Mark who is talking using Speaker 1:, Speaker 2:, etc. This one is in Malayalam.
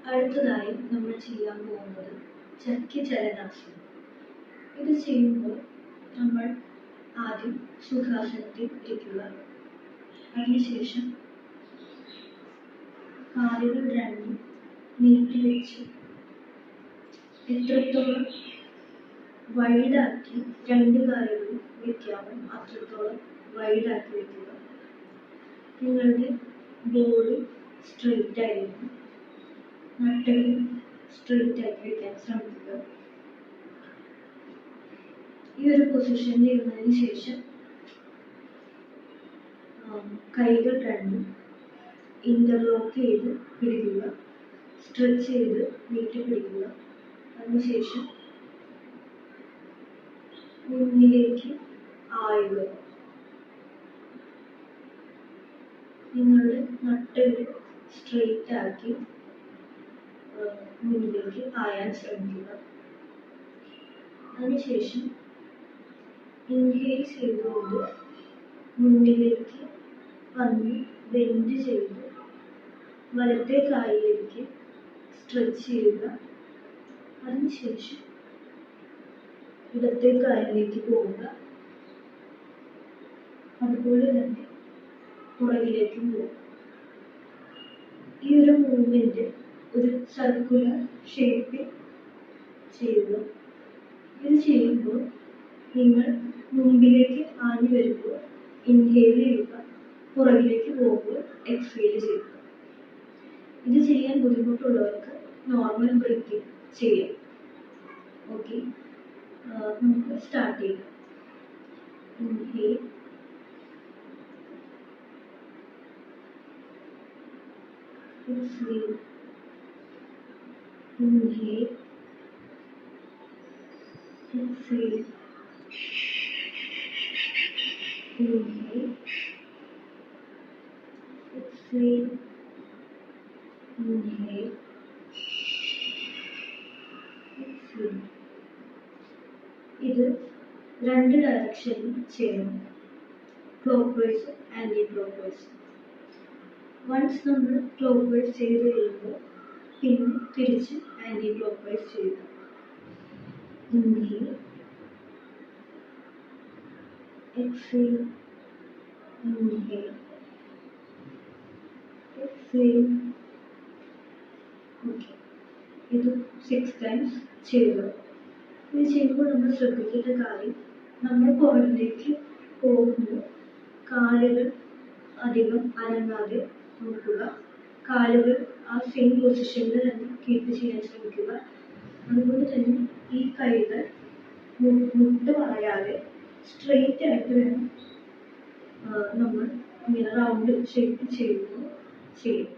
Speaker 1: അടുത്തതായി നമ്മൾ ചെയ്യാൻ പോകുന്നത് ചക്രചലനാസനം. ഇത് ചെയ്യുമ്പോൾ നമ്മൾ ആദ്യം സുഖാസനത്തിൽ ഇരിക്കുക. അതിനുശേഷം കാലുകൾ രണ്ടും നീട്ടിവെച്ച് എത്രത്തോളം വൈഡാക്കി രണ്ട് കാലുകളും വയ്ക്കാമോ അത്രത്തോളം വൈഡാക്കി വയ്ക്കുക. നിങ്ങളുടെ ബോഡി സ്ട്രെയിറ്റ് ആയിരിക്കും, നട്ടലും സ്ട്രെയിറ്റ് ആക്കി വയ്ക്കാൻ ശ്രമിക്കുക. ഈ ഒരു പൊസിഷനിൽ ഇരുന്നതിന് ശേഷം കൈകൾ രണ്ടും ഇന്റർലോക്ക് ചെയ്ത് പിടിക്കുക, സ്ട്രെച്ച് ചെയ്ത് നീട്ടി പിടിക്കുക. അതിനുശേഷം മുന്നിലേക്ക് ആയുക. നിങ്ങളുടെ നട്ടല് സ്ട്രെയിറ്റ് ആക്കി മുന്നിലേക്ക് ആയാൻ ശ്രമിക്കുക. അതിനുശേഷം ഇൻഹേൽ ചെയ്തുകൊണ്ട് മുന്നിലേക്ക് വന്ന് ബെൻഡ് ചെയ്ത് വലത്തെ കാലിലേക്ക് സ്ട്രെച്ച് ചെയ്യുക. അതിനുശേഷം ഇടത്തെ കാലിലേക്ക് പോവുക. അതുപോലെ തന്നെ പുറകിലേക്കും പോകുക. ഈ ഒരു മൂവ്മെന്റ് ഒരു സർക്കുലർ ഷേപ്പിൽ ചെയ്യുക. ഇത് ചെയ്യുമ്പോൾ നിങ്ങൾ മുമ്പിലേക്ക് ആഞ്ഞു വരുമ്പോൾ ഇൻഹേൽ ചെയ്യുക, പുറകിലേക്ക് പോകുമ്പോൾ എക്സ്ഹേൽ ചെയ്യുക. ഇത് ചെയ്യാൻ ബുദ്ധിമുട്ടുള്ളവർക്ക് നോർമൽ ബ്രീത്തിങ് ചെയ്യാം. ഓക്കെ, നമുക്ക് സ്റ്റാർട്ട് ചെയ്യാം. Inhale, exhale, inhale, exhale, inhale, exhale, inhale, exhale. ഇത് രണ്ട് ഡയറക്ഷനിൽ ചെയ്യണം, clockwise anticlockwise. Once നമ്മൾ ക്ലോക്ക് വൈസ് ചെയ്ത് കഴിയുമ്പോൾ പിന്നെ തിരിച്ച് ആൻറ്റി ക്ലോക്ക് വൈസ് ചെയ്യുക. Inhale, exhale, inhale, exhale. Okay, ഇത് 6 times ചെയ്യുക. ഇത് ചെയ്യുമ്പോൾ നമ്മൾ ശ്രദ്ധിക്കേണ്ട കാര്യം, നമ്മൾ പുറകിലേക്ക് പോകുമ്പോൾ കാലുകൾ അധികം അനങ്ങാതെ നോക്കുക. കാലുകൾ ആ സെയിം പൊസിഷനിൽ തന്നെ കീപ്പ് ചെയ്യാൻ ശ്രമിക്കുക. അതുപോലെ തന്നെ ഈ കൈകൾ മുട്ട് വളയാതെ സ്ട്രെയിറ്റ് ആയിട്ട് വേണം നമ്മൾ ഇങ്ങനെ റൗണ്ട് ഷേപ്പ് ചെയ്യുമ്പോൾ ചെയ്യും.